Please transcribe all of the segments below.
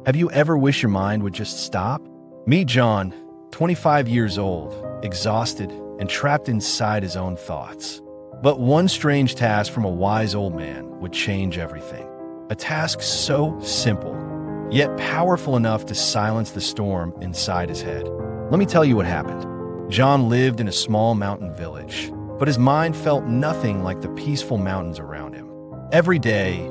Have you ever wished your mind would just stop? Meet John, 25 years old, exhausted and trapped inside his own thoughts. But one strange task from a wise old man would change everything. A task so simple, yet powerful enough to silence the storm inside his head. Let me tell you what happened. John lived in a small mountain village, but his mind felt nothing like the peaceful mountains around him. Every day,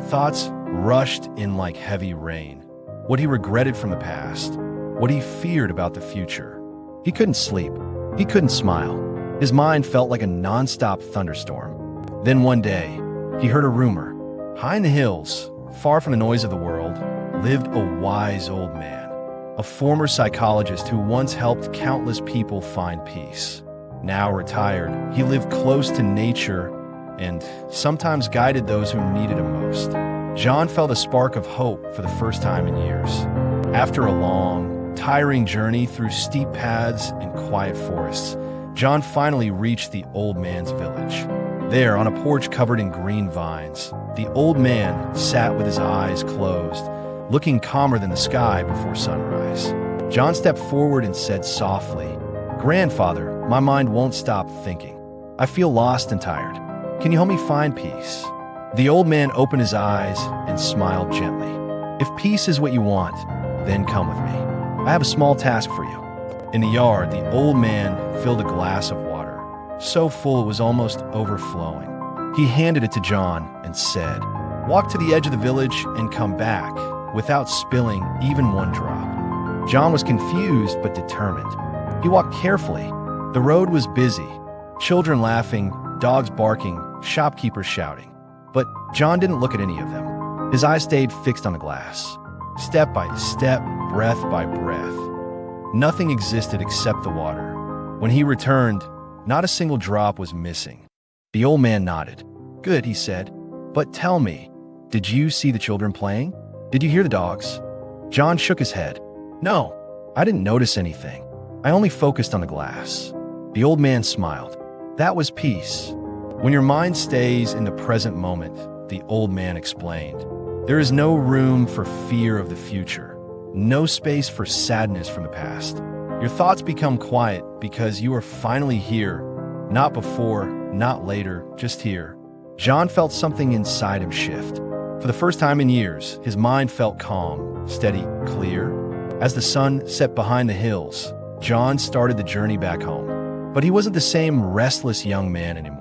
thoughts rushed in like heavy rain. What he regretted from the past, what he feared about the future. He couldn't sleep. He couldn't smile. His mind felt like a non-stop thunderstorm. Then one day, he heard a rumor. High in the hills, far from the noise of the world, lived a wise old man, a former psychologist who once helped countless people find peace. Now retired, he lived close to nature and sometimes guided those who needed him most. John felt a spark of hope for the first time in years. After a long, tiring journey through steep paths and quiet forests, John finally reached the old man's village. There, on a porch covered in green vines, the old man sat with his eyes closed, looking calmer than the sky before sunrise. John stepped forward and said softly, "Grandfather, my mind won't stop thinking. I feel lost and tired. Can you help me find peace?" The old man opened his eyes and smiled gently. "If peace is what you want, then come with me. I have a small task for you." In the yard, the old man filled a glass of water, so full it was almost overflowing. He handed it to John and said, "Walk to the edge of the village and come back without spilling even one drop." John was confused but determined. He walked carefully. The road was busy, children laughing, dogs barking, shopkeepers shouting. But John didn't look at any of them. His eyes stayed fixed on the glass. Step by step, breath by breath. Nothing existed except the water. When he returned, not a single drop was missing. The old man nodded. "Good," he said. "But tell me, did you see the children playing? Did you hear the dogs?" John shook his head. "No, I didn't notice anything. I only focused on the glass." The old man smiled. That was peace. When your mind stays in the present moment, the old man explained, there is no room for fear of the future, no space for sadness from the past. Your thoughts become quiet because you are finally here, not before, not later, just here. John felt something inside him shift. For the first time in years, his mind felt calm, steady, clear. As the sun set behind the hills, John started the journey back home. But he wasn't the same restless young man anymore.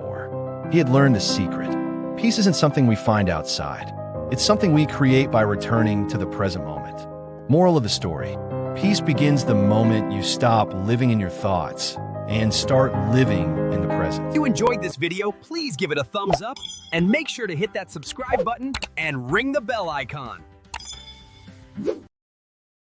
He had learned the secret. Peace isn't something we find outside. It's something we create by returning to the present moment. Moral of the story: peace begins the moment you stop living in your thoughts and start living in the present. If you enjoyed this video, please give it a thumbs up and make sure to hit that subscribe button and ring the bell icon.